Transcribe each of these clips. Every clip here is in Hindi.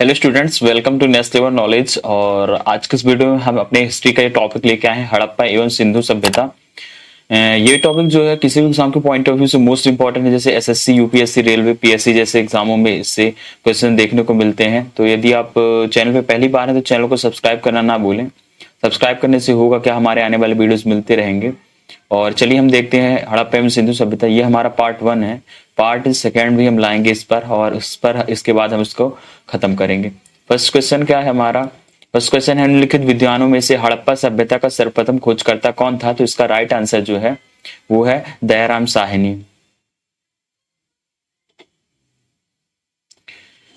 Hello students, welcome to next level knowledge. और आज के इस वीडियो में हम अपने हिस्ट्री का ये टॉपिक लेके आए हैं, हड़प्पा एवं सिंधु सभ्यता। ये टॉपिक जो है किसी भी एग्जाम के पॉइंट ऑफ व्यू से मोस्ट इंपॉर्टेंट है। जैसे एसएससी, यूपीएससी, रेलवे, पीएससी जैसे एग्जामों में इससे क्वेश्चन देखने को मिलते हैं। तो यदि आप चैनल पे पहली बार है तो चैनल को सब्सक्राइब करना ना भूलें। सब्सक्राइब करने से होगा क्या, हमारे आने वाले वीडियोस मिलते रहेंगे। और चलिए हम देखते हैं हड़प्पा एवं सिंधु सभ्यता। ये हमारा पार्ट 1 है। पार्ट सेकेंड भी हम लाएंगे इस पर, और इस पर इसके बाद हम इसको खत्म करेंगे। फर्स्ट क्वेश्चन क्या है हमारा? फर्स्ट क्वेश्चन है, निम्नलिखित विद्वानों में से हड़प्पा सभ्यता का सर्वप्रथम खोजकर्ता कौन था? तो इसका राइट आंसर जो है वो है दयाराम साहनी।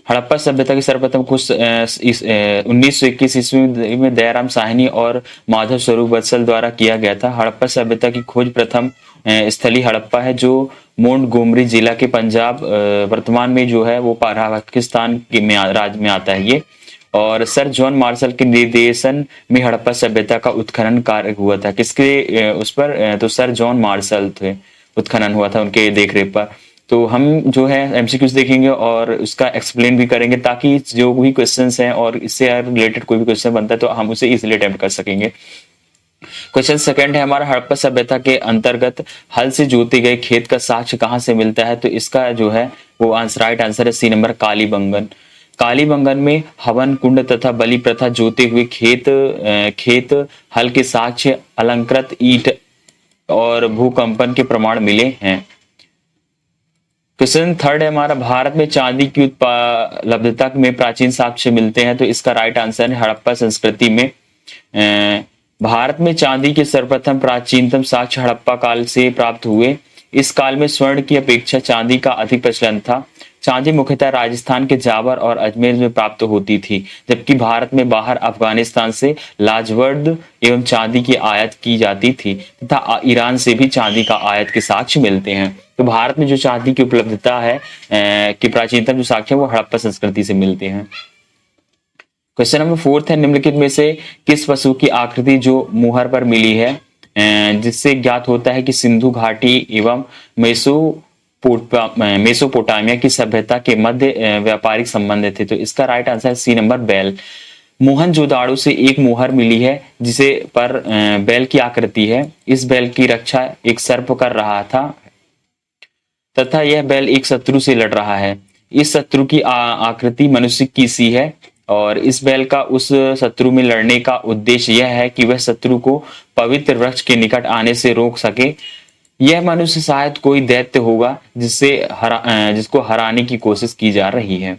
हड़प्पा सभ्यता की सर्वप्रथम खोज 1921 ईस्वी में दयाराम साहनी और माधव स्वरूप वत्सल द्वारा किया गया था। हड़प्पा सभ्यता की खोज प्रथम स्थली हड़प्पा है, जो मोंटगोमरी जिला के पंजाब वर्तमान में जो है वो पाकिस्तान के राज्य में आता है ये। और सर जॉन मार्शल के निर्देशन में हड़प्पा सभ्यता का उत्खनन कार्य हुआ था। किसके उस पर? तो सर जॉन मार्शल थे, उत्खनन हुआ था उनके देखरेख पर। तो हम जो है एमसीक्यूज देखेंगे और उसका एक्सप्लेन भी करेंगे, ताकि जो भी क्वेश्चंस हैं और इससे रिलेटेड कोई भी क्वेश्चन बनता है तो हम उसे इजीली अटेम्प्ट कर सकेंगे। क्वेश्चन सेकंड है हमारा, हड़प्पा सभ्यता के अंतर्गत हल से जोते गए खेत का साक्ष्य कहाँ से मिलता है? तो इसका जो है वो राइट आंसर है सी नंबर, कालीबंगन। कालीबंगन में हवन कुंड तथा बलि प्रथा जोते हुए खेत हल के साक्ष्य, अलंकृत ईंट और भूकंपन के प्रमाण मिले हैं। क्वेश्चन थर्ड है हमारा, भारत में चांदी की उपलब्धता में प्राचीन साक्ष्य मिलते हैं। तो इसका राइट आंसर है हड़प्पा संस्कृति में। भारत में चांदी के सर्वप्रथम प्राचीनतम साक्ष्य हड़प्पा काल से प्राप्त हुए। इस काल में स्वर्ण की अपेक्षा चांदी का अधिक प्रचलन था। चांदी मुख्यतः राजस्थान के जावर और अजमेर में प्राप्त होती थी, जबकि भारत में बाहर अफगानिस्तान से लाजवर्द एवं चांदी की आयात की जाती थी तथा ईरान से भी चांदी का आयात के साक्ष्य मिलते हैं। तो भारत में जो चांदी की उपलब्धता है कि प्राचीनतम जो साक्ष्य है वो हड़प्पा संस्कृति से मिलते हैं। क्वेश्चन नंबर 4 है, निम्नलिखित में से किस पशु की आकृति जो मुहर पर मिली है, जिससे ज्ञात होता है कि सिंधु घाटी एवं मेसोपोटामिया की सभ्यता के मध्य व्यापारिक संबंध थे? तो इसका राइट आंसर है सी नंबर, बैल। मोहनजोदाड़ो से एक मुहर मिली है जिसे पर बैल की आकृति है। इस बैल की रक्षा एक सर्प कर रहा था तथा यह बैल एक शत्रु से लड़ रहा है। इस शत्रु की आकृति मनुष्य की सी है, और इस बैल का उस शत्रु में लड़ने का उद्देश्य यह है कि वह शत्रु को पवित्र वृक्ष के निकट आने से रोक सके। यह मनुष्य शायद कोई दैत्य होगा जिसको हराने की कोशिश की जा रही है।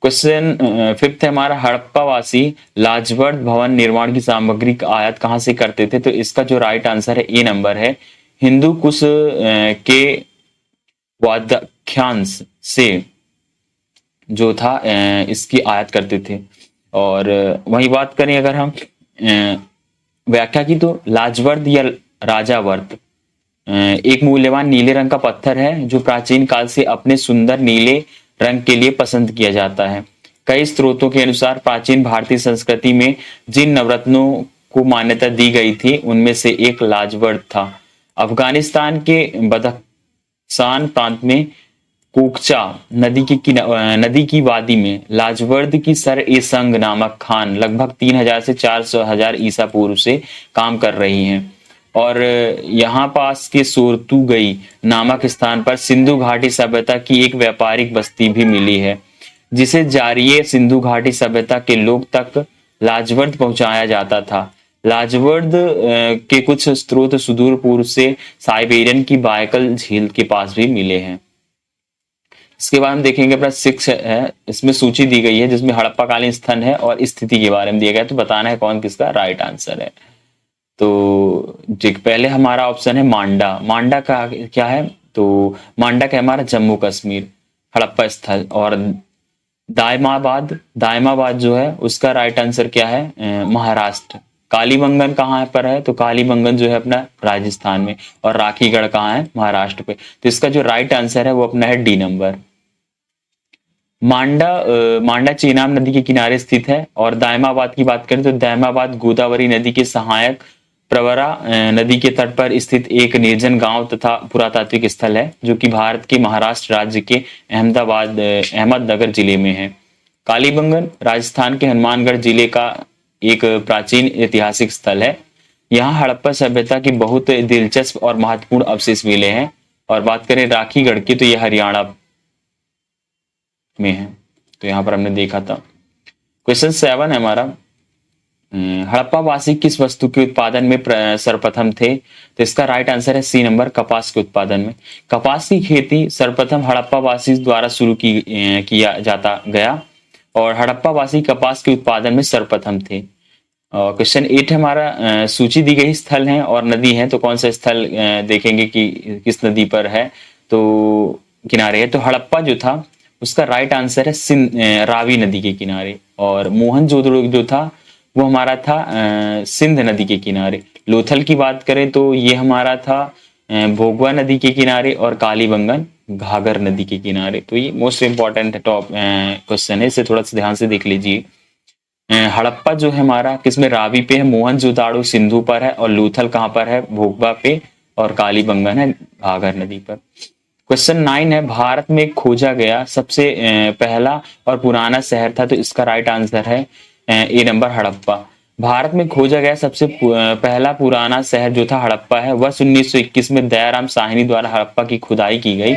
क्वेश्चन 5 है हमारा, हड़प्पावासी लाजवर्द भवन निर्माण की सामग्री का आयात कहां से करते थे? तो इसका जो राइट आंसर है ए नंबर है, हिंदू कुश के वाद्याख्यांश से जो था इसकी आयात करते थे। और वही बात करें अगर हम व्याख्या की, तो लाजवर्द या राजावर्त एक मूल्यवान नीले रंग का पत्थर है जो प्राचीन काल से अपने सुंदर नीले रंग के लिए पसंद किया जाता है। कई स्रोतों के अनुसार प्राचीन भारतीय संस्कृति में जिन नवरत्नों को मान्यता दी गई थी उनमें से एक लाजवर्द था। अफगानिस्तान के बदख्शान प्रांत में कोकचा नदी की वादी में लाजवर्द की सर ए संग नामक खान लगभग 3000 से 4000 ईसा पूर्व से काम कर रही हैं। और यहाँ पास के सोरतुगई नामक स्थान पर सिंधु घाटी सभ्यता की एक व्यापारिक बस्ती भी मिली है, जिसे जारिये सिंधु घाटी सभ्यता के लोग तक लाजवर्द पहुंचाया जाता था। लाजवर्द के कुछ स्रोत सुदूर पूर्व से साइबेरियन की बायकल झील के पास भी मिले हैं। इसके बाद हम देखेंगे अपना 6 है, इसमें सूची दी गई है जिसमें हड़प्पाकालीन स्थन है और स्थिति के बारे में दिया गया है। तो बताना है कौन किसका राइट आंसर है। तो पहले हमारा ऑप्शन है मांडा। मांडा का क्या है? तो मांडा का हमारा जम्मू कश्मीर हड़प्पा स्थल। और दायमाबाद जो है उसका राइट आंसर क्या है? महाराष्ट्र। कालीबंगन कहाँ पर है? तो कालीबंगन जो है अपना राजस्थान में, और राखीगढ़ कहाँ है? महाराष्ट्र पे। तो इसका जो राइट आंसर है वो अपना है डी नंबर। मांडा चेनाब नदी के किनारे स्थित है। और दायमाबाद की बात करें तो दायमाबाद गोदावरी नदी के सहायक प्रवरा नदी के तट पर स्थित एक निर्जन गांव तथा पुरातात्विक स्थल है, जो कि भारत के महाराष्ट्र राज्य के अहमदनगर जिले में है। कालीबंगन राजस्थान के हनुमानगढ़ जिले का एक प्राचीन ऐतिहासिक स्थल है। यहाँ हड़प्पा सभ्यता की बहुत दिलचस्प और महत्वपूर्ण अवशेष मिले हैं। और बात करें राखीगढ़ की तो यह हरियाणा में है। तो यहाँ पर हमने देखा था। क्वेश्चन 7 है हमारा, हड़प्पा वासी किस वस्तु के उत्पादन में सर्वप्रथम थे? तो इसका राइट आंसर है सी नंबर, कपास के उत्पादन में। कपास की खेती सर्वप्रथम हड़प्पा वासी द्वारा शुरू किया जाता गया और हड़प्पा वासी कपास के उत्पादन में सर्वप्रथम थे। क्वेश्चन 8 हमारा, सूची दी गई स्थल हैं और नदी है, तो कौन सा स्थल देखेंगे कि किस नदी पर है, तो किनारे है। तो हड़प्पा जो था उसका राइट आंसर है रावी नदी के किनारे। और मोहनजोदड़ो जो था वो हमारा था सिंध नदी के किनारे। लोथल की बात करें तो ये हमारा था भोगवा नदी के किनारे और कालीबंगन घाघर नदी के किनारे। तो ये मोस्ट इंपॉर्टेंट टॉप क्वेश्चन है, इसे थोड़ा सा ध्यान से देख लीजिए। हड़प्पा जो है हमारा किसमें, रावी पे है, मोहनजोदाड़ो सिंधु पर है और लूथल कहाँ पर है, भोगवा पे, और कालीबंगन है घाघर नदी पर। क्वेश्चन 9 है, भारत में खोजा गया सबसे पहला और पुराना शहर था, तो इसका राइट आंसर है ए नंबर, हड़प्पा। भारत में खोजा गया सबसे पहला पुराना शहर जो था हड़प्पा है। वर्ष 1921 में दयाराम साहनी द्वारा हड़प्पा की खुदाई की गई।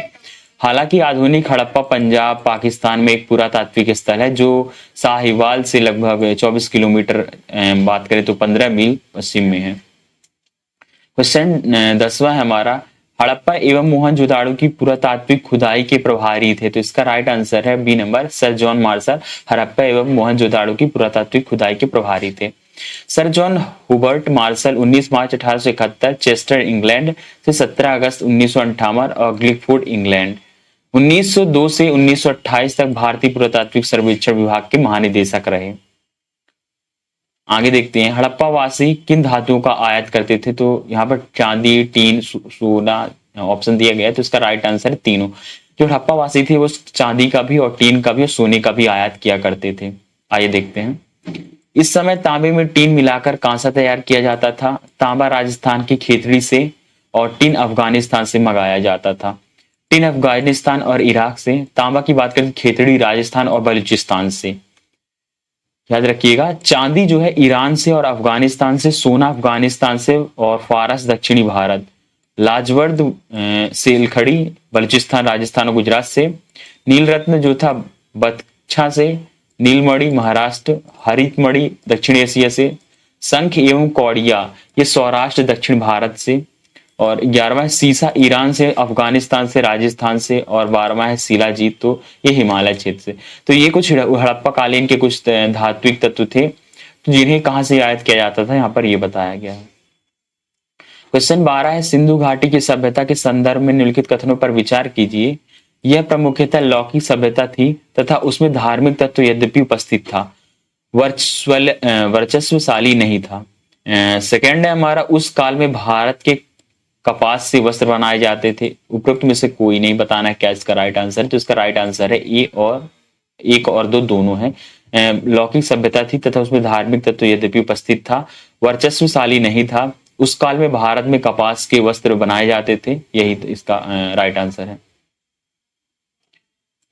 हालांकि आधुनिक हड़प्पा पंजाब पाकिस्तान में एक पुरातात्विक स्थल है जो साहिवाल से लगभग 24 किलोमीटर, बात करें तो 15 मील पश्चिम में है। क्वेश्चन 10वां है हमारा, हड़प्पा एवं मोहनजोदाड़ो की पुरातात्विक खुदाई के प्रभारी थे, तो इसका राइट आंसर है B number, sir John Marshall Harappa एवं मोहनजोदाड़ो की पुरातात्विक खुदाई के प्रभारी थे। Sir John Hubert Marshall 19 March 1871 Chester England से 17 अगस्त 1958 और ग्लिफोर्ड इंग्लैंड 1902 से 1928 तक भारतीय पुरातात्विक सर्वेक्षण विभाग के महानिदेशक रहे। आगे देखते हैं, हड़प्पा वासी किन धातुओं का आयात करते थे, तो यहाँ पर चांदी, टीन, सोना ऑप्शन दिया गया है, तो इसका राइट आंसर है तीनों। जो हड़प्पा वासी थे वो चांदी का भी और टीन का भी और सोने का भी आयात किया करते थे। आइए देखते हैं। इस समय तांबे में टीन मिलाकर कांसा तैयार किया जाता था। तांबा राजस्थान की खेतड़ी से और टीन अफगानिस्तान से मंगाया जाता था। टीन अफगानिस्तान और इराक से। तांबा की बात करें खेतड़ी राजस्थान और बलूचिस्तान से। याद रखिएगा, चांदी जो है ईरान से और अफगानिस्तान से, सोना अफगानिस्तान से और फारस दक्षिणी भारत, लाजवर्द सेलखड़ी बलूचिस्तान राजस्थान और गुजरात से, नील रत्न जो था बदख्शां से, नीलमणि महाराष्ट्र, हरितमणि दक्षिण एशिया से, शंख एवं कौड़िया ये सौराष्ट्र दक्षिण भारत से, और 11वां सीसा ईरान से, अफगानिस्तान से, राजस्थान से, और 12वां है शिलाजीत, तो ये हिमालय क्षेत्र से। तो ये कुछ हड़प्पा कालीन के कुछ धात्विक तत्व थे तो जिन्हें कहां से आयात किया जाता था, यहाँ पर ये बताया गया है। क्वेश्चन 12 है, सिंधु घाटी की सभ्यता के संदर्भ में निम्नलिखित कथनों पर विचार कीजिए। यह प्रमुखतः लौकिक सभ्यता थी तथा उसमें धार्मिक तत्व यद्यपि उपस्थित था, वर्चस्वशाली नहीं था। सेकेंड है हमारा, उस काल में भारत के कपास से वस्त्र बनाए जाते थे। उपरोक्त में से कोई नहीं बताना है क्या इसका राइट आंसर है, तो इसका राइट आंसर है ए और 1 और 2 दोनों है। लौकिक सभ्यता थी तथा उसमें धार्मिक तत्व यद्यपि उपस्थित था, वर्चस्वशाली नहीं था। उस काल में भारत में कपास के वस्त्र बनाए जाते थे, यही इसका राइट आंसर है।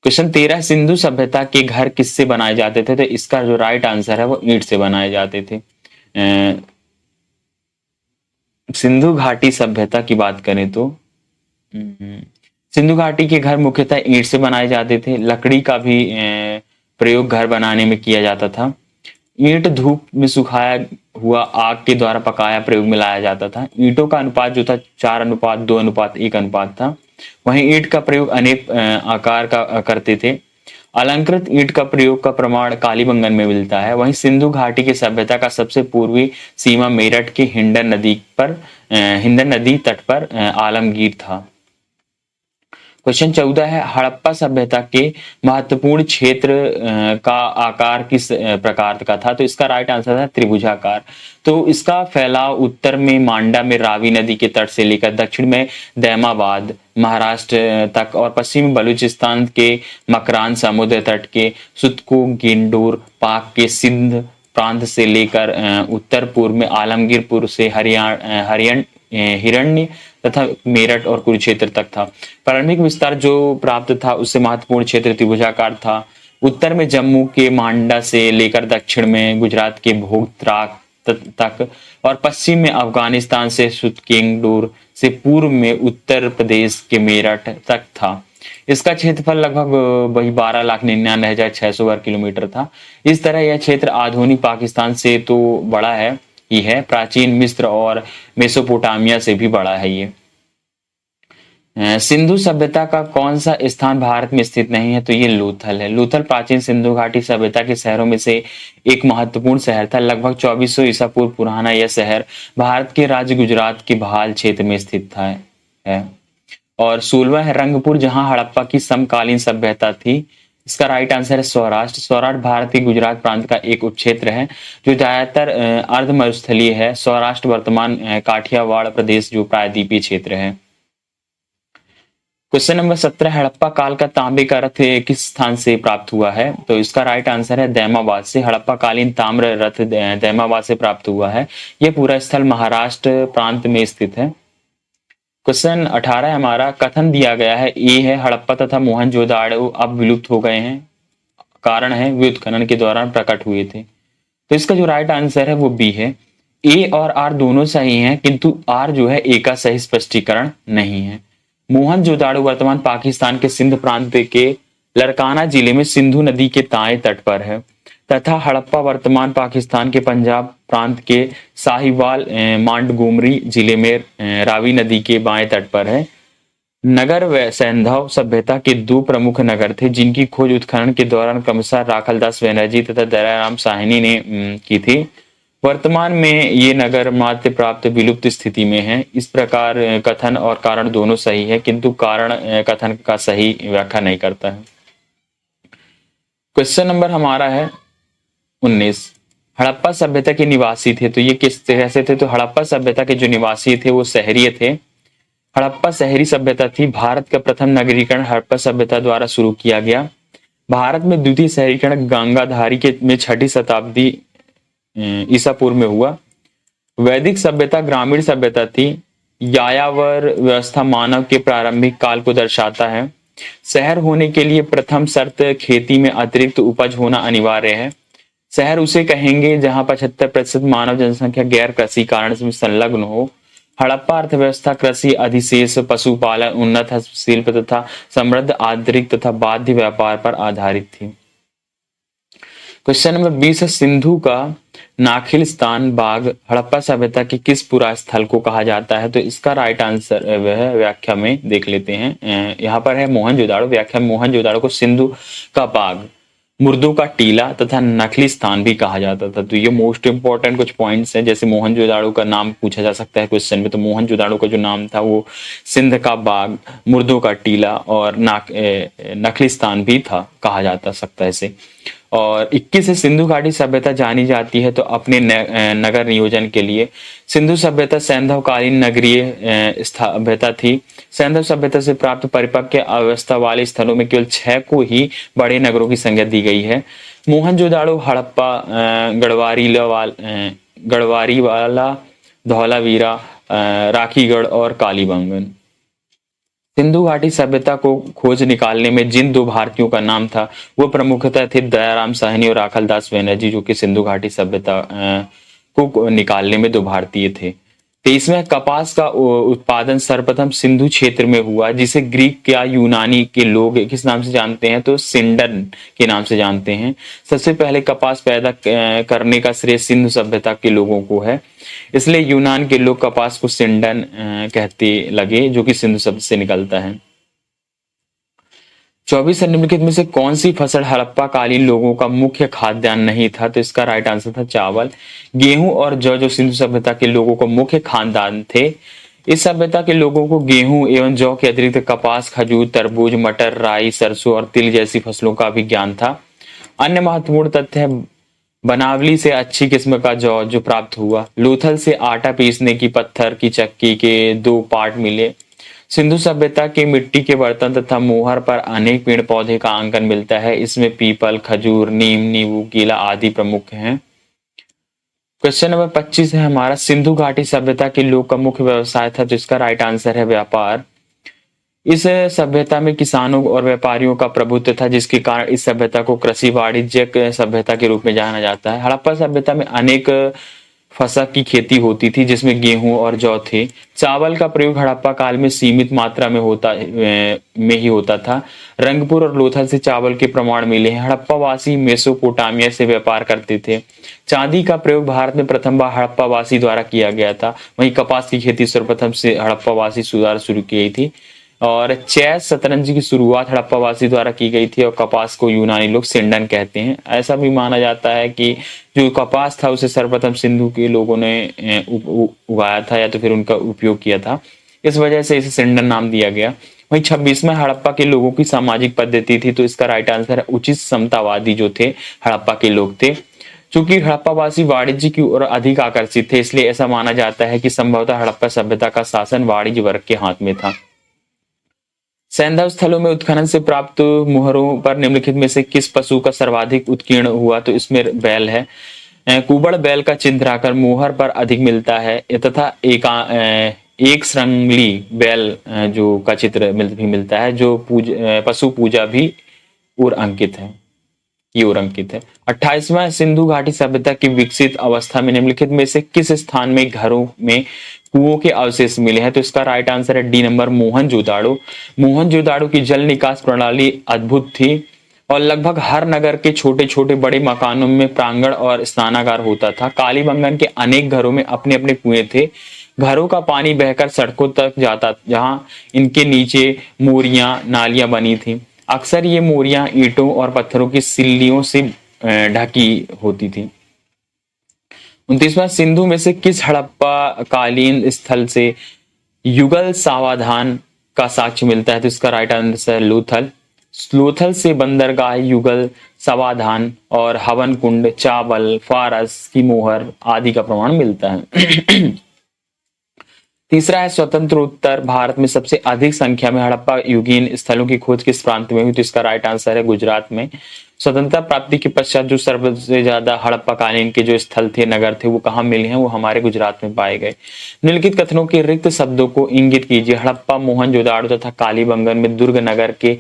क्वेश्चन 13, सिंधु सभ्यता के घर किससे बनाए जाते थे, तो इसका जो राइट आंसर है वो ईंट से बनाए जाते थे। सिंधु घाटी सभ्यता की बात करें तो सिंधु घाटी के घर मुख्यतः ईंट से बनाए जाते थे। लकड़ी का भी प्रयोग घर बनाने में किया जाता था। ईंट धूप में सुखाया हुआ आग के द्वारा पकाया प्रयोग में लाया जाता था। ईंटों का अनुपात जो था 4:2:1 अनुपात था। वहीं ईंट का प्रयोग अनेक आकार का करते थे। अलंकृत ईंट का प्रयोग का प्रमाण कालीबंगन में मिलता है। वहीं सिंधु घाटी की सभ्यता का सबसे पूर्वी सीमा मेरठ के हिंडन नदी तट पर आलमगीर था। क्वेश्चन 14 है, हड़प्पा सभ्यता के महत्वपूर्ण क्षेत्र का आकार किस प्रकार का था, तो इसका राइट आंसर था त्रिभुजाकार। तो इसका फैलाव उत्तर में मांडा में रावी नदी के तट से लेकर दक्षिण में दैमाबाद महाराष्ट्र तक और पश्चिमी बलूचिस्तान के मकरान समुद्र तट के सुतको गेंडोर पाक के सिंध प्रांत से लेकर उत्तर पूर्व में आलमगीरपुर से हिरण्य तथा मेरठ और कुरुक्षेत्र तक था। प्रारंभिक विस्तार जो प्राप्त था उससे महत्वपूर्ण क्षेत्र त्रिभुजाकार था। उत्तर में जम्मू के मांडा से लेकर दक्षिण में गुजरात के भोगत्राक तक और पश्चिम में अफगानिस्तान से सुतकेंगडूर से पूर्व में उत्तर प्रदेश के मेरठ तक था। इसका क्षेत्रफल लगभग वही 12,99,600 वर्ग किलोमीटर था। इस तरह यह क्षेत्र आधुनिक पाकिस्तान से तो बड़ा है ही है, प्राचीन मिस्र और मेसोपोटामिया से भी बड़ा है ये। सिंधु सभ्यता का कौन सा स्थान भारत में स्थित नहीं है? तो ये लोथल है। लोथल प्राचीन सिंधु घाटी सभ्यता के शहरों में से एक महत्वपूर्ण शहर था। लगभग 2400 ईसा पूर्व पुराना यह शहर भारत के राज्य गुजरात के भाल क्षेत्र में स्थित था है। और 16वां है रंगपुर, जहां हड़प्पा की समकालीन सभ्यता थी। इसका राइट आंसर है सौराष्ट्र। सौराष्ट्र भारत के गुजरात प्रांत का एक उपक्षेत्र है जो ज्यादातर अर्ध मरुस्थलीय है। सौराष्ट्र वर्तमान काठियावाड़ प्रदेश जो प्रायद्वीपीय क्षेत्र है। क्वेश्चन नंबर 17, हड़प्पा काल का तांबे का रथ किस स्थान से प्राप्त हुआ है? तो इसका राइट आंसर है दैमाबाद से। हड़प्पा कालीन ताम्र रथ दैमाबाद से प्राप्त हुआ है। यह पूरा स्थल महाराष्ट्र प्रांत में स्थित है। क्वेश्चन 18 हमारा, कथन दिया गया है ए है हड़प्पा तथा मोहनजोदाड़ो अब विलुप्त हो गए हैं, कारण है वे उत्खनन के दौरान प्रकट हुए थे। तो इसका जो राइट आंसर है वो बी है। ए और आर दोनों सही हैं, किंतु आर जो है ए का सही स्पष्टीकरण नहीं है। मोहनजोदाड़ो वर्तमान पाकिस्तान के सिंध प्रांत के लड़काना जिले में सिंधु नदी के दाएं तट पर है तथा हड़प्पा वर्तमान पाकिस्तान के पंजाब प्रांत के साहिवाल मांडगोमरी जिले में रावी नदी के बाएं तट पर है। नगर व सैंधव सभ्यता के दो प्रमुख नगर थे जिनकी खोज उत्खनन के दौरान क्रमशः राखलदास बनर्जी तथा दयाराम साहनी ने की थी। वर्तमान में ये नगर मात्र प्राप्त विलुप्त स्थिति में है। इस प्रकार कथन और कारण दोनों सही है, किंतु कारण कथन का सही व्याख्या नहीं करता है। क्वेश्चन नंबर हमारा है 19, हड़प्पा सभ्यता के निवासी थे तो ये किस तरह से थे? तो हड़प्पा सभ्यता के जो निवासी थे वो शहरीय थे। हड़प्पा शहरी सभ्यता थी। भारत का प्रथम नगरीकरण हड़प्पा सभ्यता द्वारा शुरू किया गया। भारत में द्वितीय शहरीकरण गंगाधारी के में 6वीं शताब्दी ईसा पूर्व में हुआ। वैदिक सभ्यता ग्रामीण सभ्यता थी। यायावर व्यवस्था मानव के प्रारंभिक काल को दर्शाता है। शहर होने के लिए प्रथम शर्त खेती में अतिरिक्त उपज होना अनिवार्य है। शहर उसे कहेंगे जहां 75% मानव जनसंख्या गैर कृषि कारण से संलग्न हो। हड़प्पा अर्थव्यवस्था कृषि अधिशेष, पशुपालन, उन्नत हस्तशिल्प तथा समृद्ध आंतरिक तथा बाध्य व्यापार पर आधारित थी। क्वेश्चन नंबर 20 है, सिंधु का नाखिलस्तान बाग हड़प्पा सभ्यता के किस पुरा स्थल को कहा जाता है? तो इसका राइट आंसर वह व्याख्या में देख लेते हैं। यहाँ पर है मोहनजोदाड़ो। व्याख्या में मोहनजोदाड़ो को सिंधु का बाग, मुर्दों का टीला तथा नखलिस्तान भी कहा जाता था। तो ये मोस्ट इंपॉर्टेंट कुछ पॉइंट्स हैं। जैसे मोहनजोदाड़ो का नाम पूछा जा सकता है क्वेश्चन में, तो मोहनजोदाड़ो का जो नाम था वो सिंध का बाग, मुर्दों का टीला और नखलिस्तान भी था, कहा जाता सकता है इसे। और 21 से सिंधु घाटी सभ्यता जानी जाती है तो अपने नगर नियोजन के लिए। सिंधु सभ्यता सैंधवकालीन नगरीय सभ्यता थी। सैंधव सभ्यता से प्राप्त परिपक्व अवस्था वाले स्थलों में केवल 6 को ही बड़े नगरों की संज्ञा दी गई है। मोहनजोदाड़ो, हड़प्पा, गढ़वारीवाला, धौलावीरा, राखीगढ़ और कालीबंगन। सिंधु घाटी सभ्यता को खोज निकालने में जिन 2 भारतीयों का नाम था वो प्रमुखतः थे दयाराम साहनी और राखलदास बनर्जी, जो कि सिंधु घाटी सभ्यता को निकालने में 2 भारतीय थे। 23वां, कपास का उत्पादन सर्वप्रथम सिंधु क्षेत्र में हुआ, जिसे ग्रीक या यूनानी के लोग किस नाम से जानते हैं? तो सिंडन के नाम से जानते हैं। सबसे पहले कपास पैदा करने का श्रेय सिंधु सभ्यता के लोगों को है, इसलिए यूनान के लोग कपास को सिंडन कहते लगे, जो कि सिंधु शब्द से निकलता है। 24 निम्नलिखित में से कौन सी फसल हड़प्पा कालीन लोगों का मुख्य खाद्यान्न नहीं था? तो इसका राइट आंसर था चावल। गेहूं और जौ जो सिंधु सभ्यता के लोगों को मुख्य खाद्यान्न थे। इस सभ्यता के लोगों को गेहूं एवं जौ के अतिरिक्त कपास, खजूर, तरबूज, मटर, राई, सरसों और तिल जैसी फसलों का भी ज्ञान था। अन्य महत्वपूर्ण तथ्य है बनावली से अच्छी किस्म का जौ जो प्राप्त हुआ। लोथल से आटा पीसने की पत्थर की चक्की के 2 पार्ट मिले। सिंधु सभ्यता के मिट्टी के बर्तन तथा मोहर पर अनेक पेड़ पौधे का अंकन मिलता है। इसमें पीपल, खजूर, नीम, नींबू, केला आदि प्रमुख हैं। क्वेश्चन नंबर 25 है हमारा, सिंधु घाटी सभ्यता के लोग का मुख्य व्यवसाय था, तो इसका राइट आंसर है व्यापार। इस सभ्यता में किसानों और व्यापारियों का प्रभुत्व था, जिसके कारण इस सभ्यता को कृषि वाणिज्यिक सभ्यता के रूप में जाना जाता है। हड़प्पा सभ्यता में अनेक फसल की खेती होती थी, जिसमें गेहूं और जौ थे। चावल का प्रयोग हड़प्पा काल में सीमित मात्रा में ही होता था। रंगपुर और लोथल से चावल के प्रमाण मिले हैं। हड़प्पा वासी मेसोपोटामिया से व्यापार करते थे। चांदी का प्रयोग भारत में प्रथम बार हड़प्पा वासी द्वारा किया गया था। वहीं कपास की खेती सर्वप्रथम से हड़प्पा वासी सुधार शुरू की गई थी। और चेस शतरंज की शुरुआत हड़प्पावासी द्वारा की गई थी और कपास को यूनानी लोग सिंडन कहते हैं। ऐसा भी माना जाता है कि जो कपास था उसे सर्वप्रथम सिंधु के लोगों ने उगाया था या तो फिर उनका उपयोग किया था, इस वजह से इसे सिंडन नाम दिया गया। वहीं 26वें हड़प्पा के लोगों की सामाजिक पद्धति थी, तो इसका राइट आंसर है उचित समतावादी जो थे हड़प्पा के लोग थे। चूंकि हड़प्पावासी वाणिज्य की ओर अधिक आकर्षित थे, इसलिए ऐसा माना जाता है कि संभवतः हड़प्पा सभ्यता का शासन वाणिज्य वर्ग के हाथ में था। सैंधव स्थलों में उत्खनन से प्राप्त मुहरों पर निम्नलिखित में से किस पशु का सर्वाधिक उत्कीर्ण हुआ? तो इसमें बैल है। कुबड़ बैल का चिन्हाकर मुहर पर अधिक मिलता है तथा एक श्रृंगली बैल जो का चित्र भी मिलता है, जो पशु पूजा भी और अंकित है, की ओर अंकित है। 28वां सिंधु घाटी सभ्यता की विकसित अवस्था में निम्नलिखित में से किस स्थान में घरों में कुओं के अवशेष मिले हैं? तो इसका राइट आंसर है डी नंबर, मोहनजोदाड़ो। मोहनजोदाड़ो की जल निकास प्रणाली अद्भुत थी और लगभग हर नगर के छोटे छोटे बड़े मकानों में प्रांगण और स्नानागार होता था। कालीबंगन के अनेक घरों में अपने अपने कुएं थे। घरों का पानी बहकर सड़कों तक जाता, जहां इनके नीचे मोरियां नालियां बनी थी। अक्सर ये मोरियां ईंटों और पत्थरों की सिल्लियों से ढकी होती थी। 29वां सिंधु में से किस हड़प्पा कालीन स्थल से युगल सावधान का साक्ष्य मिलता है? तो इसका राइट आंसर है लोथल। लोथल से बंदरगाह, युगल सावधान और हवन कुंड, चावल, फारस की मोहर आदि का प्रमाण मिलता है। तीसरा है स्वतंत्रोत्तर भारत में सबसे अधिक संख्या में हड़प्पा युगीन स्थलों की खोज किस प्रांत में हुई? तो इसका राइट आंसर है गुजरात में। स्वतंत्रता प्राप्ति के पश्चात जो सबसे ज्यादा हड़प्पा कालीन के जो स्थल थे, नगर थे, वो कहाँ मिले हैं? वो हमारे गुजरात में पाए गए। निम्नलिखित कथनों के रिक्त शब्दों को इंगित कीजिए। हड़प्पा मोहनजोदाड़ो तथा कालीबंगन में दुर्ग नगर के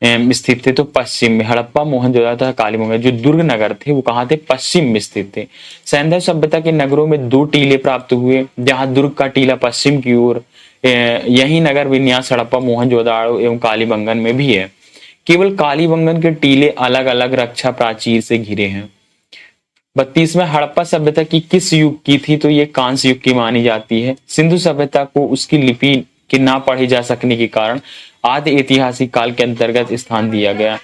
स्थित थे, तो पश्चिम में। हड़प्पा मोहनजोदाड़ो तथा कालीबंगन जो दुर्ग नगर थे वो कहाँ थे? पश्चिम में स्थित थे। सैंधव सभ्यता के नगरों में 2 टीले प्राप्त हुए, जहां दुर्ग का टीला पश्चिम की ओर, यही नगर विन्यास हड़प्पा मोहनजोदाड़ो एवं कालीबंगन में भी है। केवल कालीबंगन के टीले अलग अलग रक्षा प्राचीर से घिरे हैं। 32वां हड़प्पा सभ्यता की किस युग की थी? तो ये कांस्य युग की मानी जाती है। सिंधु सभ्यता को उसकी लिपि के ना पढ़े जा सकने के कारण आदि ऐतिहासिक काल के अंतर्गत स्थान दिया गया।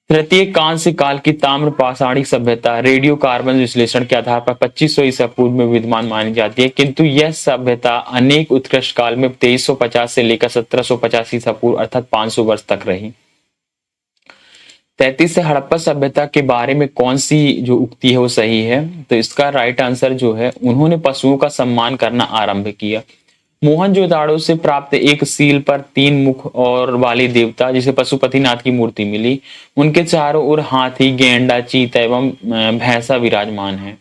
तृतीय कांस्य काल की ताम्र पाषाणिक सभ्यता रेडियो कार्बन विश्लेषण के आधार पर 2500 ईसा पूर्व में विद्यमान मानी जाती है, किंतु यह सभ्यता अनेक उत्कृष्ट काल में 2350 से लेकर 1750 ईसा पूर्व अर्थात 500 वर्ष तक रही। 33 से हड़प्पा सभ्यता के बारे में कौन सी जो उक्ति है वो सही है? तो इसका राइट आंसर जो है, उन्होंने पशुओं का सम्मान करना आरंभ किया। मोहनजोदाड़ो से प्राप्त एक सील पर 3 मुख और वाले देवता जिसे पशुपतिनाथ की मूर्ति मिली, उनके चारों ओर हाथी, गेंडा, चीता एवं भैंसा विराजमान है।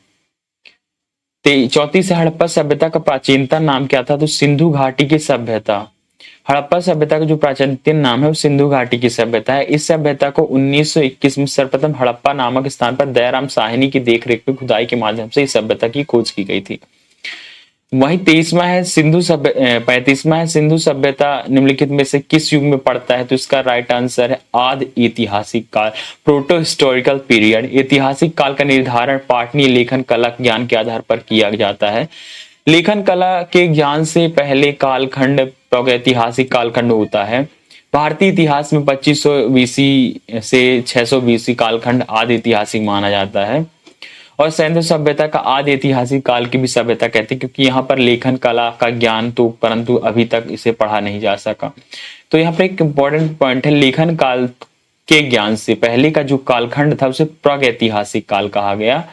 34 से हड़प्पा सभ्यता का प्राचीनतम नाम क्या था? तो सिंधु घाटी की सभ्यता। हड़प्पा सभ्यता का जो प्राचीनतम नाम है वो सिंधु घाटी की सभ्यता है। इस सभ्यता को 1921 में सर्वप्रथम हड़प्पा नामक स्थान पर दयाराम साहनी की देखरेख में खुदाई के माध्यम से इस सभ्यता की खोज की गई थी। वहीं 23वां है सिंधु सभ्यता। 35वां है सिंधु सभ्यता निम्नलिखित में से किस युग में पड़ता है? तो इसका राइट आंसर है आदि ऐतिहासिक काल, प्रोटो हिस्टोरिकल पीरियड। ऐतिहासिक काल का निर्धारण पाटनी लेखन कला ज्ञान के आधार पर किया जाता है। लेखन कला के ज्ञान से पहले कालखंड प्रागैतिहासिक कालखंड होता है। भारतीय इतिहास में 2500 बीसी से 600 बीसी कालखंड आदि ऐतिहासिक माना जाता है। और सैंधव सभ्यता का आदि ऐतिहासिक काल की भी सभ्यता कहते हैं, क्योंकि यहाँ पर लेखन कला का ज्ञान तो परंतु अभी तक इसे पढ़ा नहीं जा सका। तो यहाँ पर एक इंपॉर्टेंट पॉइंट है, लेखन काल के ज्ञान से पहले का जो कालखंड था उसे प्रागैतिहासिक काल कहा गया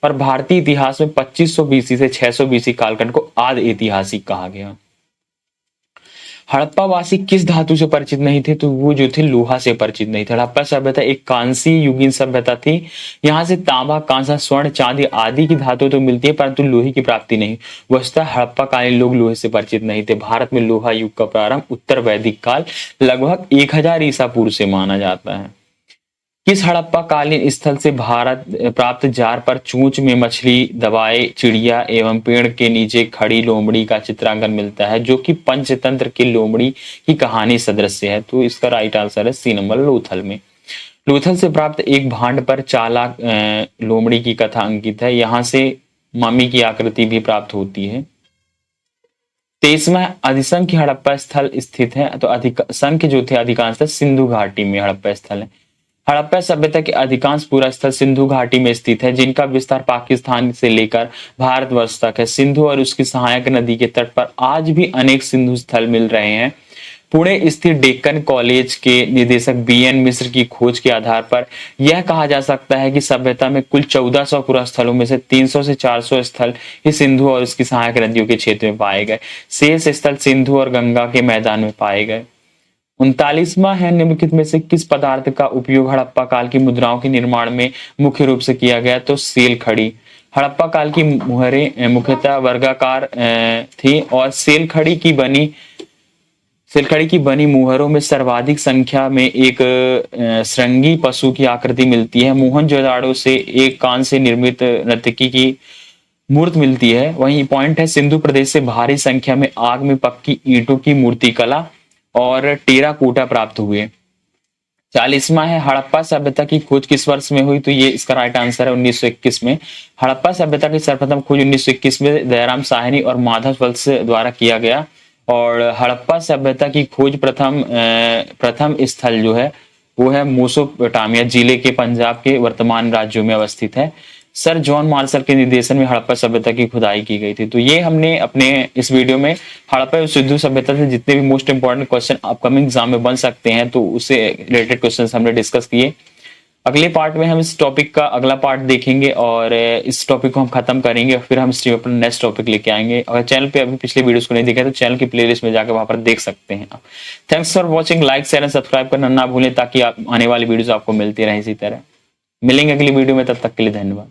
और भारतीय इतिहास में 2500 बीसी से 600 बीसी कालखंड को आदि ऐतिहासिक कहा गया। हड़प्पावासी किस धातु से परिचित नहीं थे? तो वो जो थे लोहा से परिचित नहीं थे। हड़प्पा सभ्यता एक कांस्य युगीन सभ्यता थी। यहाँ से तांबा, कांसा, स्वर्ण, चांदी आदि की धातु तो मिलती है, परंतु लोहे की प्राप्ति नहीं। वस्तुतः हड़प्पा कालीन लोग लोहे से परिचित नहीं थे। भारत में लोहा युग का प्रारंभ उत्तर वैदिक काल लगभग 1000 ईसा पूर्व से माना जाता है। किस हड़प्पा कालीन स्थल से भारत प्राप्त जार पर चोंच में मछली, दबाए चिड़िया एवं पेड़ के नीचे खड़ी लोमड़ी का चित्रांकन मिलता है, जो कि पंचतंत्र की लोमड़ी की कहानी सदृश है? तो इसका राइट आंसर है सी नंबर, लोथल में। लोथल से प्राप्त एक भांड पर चालाक लोमड़ी की कथा अंकित है। यहाँ से मम्मी की आकृति भी प्राप्त होती है। 23वां अधिसंख्य हड़प्पा स्थल स्थित है। तो अधिक संख्य जो थे अधिकांशतः सिंधु घाटी में हड़प्पा स्थल है। हड़प्पा सभ्यता के अधिकांश पूरा स्थल सिंधु घाटी में स्थित है, जिनका विस्तार पाकिस्तान से लेकर भारतवर्ष तक है। सिंधु और उसकी सहायक नदी के तट पर आज भी अनेक सिंधु स्थल मिल रहे हैं। पुणे स्थित डेक्कन कॉलेज के निदेशक बीएन मिश्र की खोज के आधार पर यह कहा जा सकता है कि सभ्यता में कुल 1400 पुरा स्थलों में से 300 से 400 स्थल ही सिंधु और उसकी सहायक नदियों के क्षेत्र में पाए गए। शेष स्थल सिंधु और गंगा के मैदान में पाए गए। 39वां है, निम्नलिखित में से किस पदार्थ का उपयोग हड़प्पा काल की मुद्राओं के निर्माण में मुख्य रूप से किया गया? तो सेल खड़ी। हड़प्पा काल की मुहरें मुख्यतः वर्गाकार थी और सेल खड़ी की बनी मुहरों में सर्वाधिक संख्या में एक श्रृंगी पशु की आकृति मिलती है। मोहनजोदाड़ो से एक कान से निर्मित नर्तकी की मूर्त मिलती है। वहीं पॉइंट है, सिंधु प्रदेश से भारी संख्या में आग में पक्की ईंटों की मूर्तिकला और टेराकोटा प्राप्त हुए। 40वां है, हड़प्पा सभ्यता की खोज किस वर्ष में हुई? तो ये इसका राइट आंसर है 1921 में। हड़प्पा सभ्यता की सर्वप्रथम खोज 1921 में दयाराम साहनी और माधव वत्स द्वारा किया गया। और हड़प्पा सभ्यता की खोज प्रथम स्थल जो है वो है मेसोपोटामिया जिले के पंजाब के वर्तमान राज्यों में अवस्थित है। सर जॉन मार्शल के निर्देशन में हड़प्पा सभ्यता की खुदाई की गई थी। तो ये हमने अपने इस वीडियो में हड़प्पा एवं सिंधु सभ्यता से जितने भी most important question upcoming exam में बन सकते हैं तो उससे रिलेटेड क्वेश्चन हमने डिस्कस किए। अगले पार्ट में हम इस टॉपिक का अगला पार्ट देखेंगे और इस टॉपिक को हम खत्म करेंगे और फिर हम स्ट्रीम पर नेक्स्ट टॉपिक लेके आएंगे। अगर चैनल पे अभी पिछले वीडियोस को नहीं देखा तो चैनल की प्लेलिस्ट में जाकर वहां पर देख सकते हैं। Thanks for watching, like share and subscribe करना ना भूलें ताकि आप आने वाली वीडियोस आपको मिलती रहे। इसी तरह मिलेंगे अगली वीडियो में, तब तक के लिए धन्यवाद।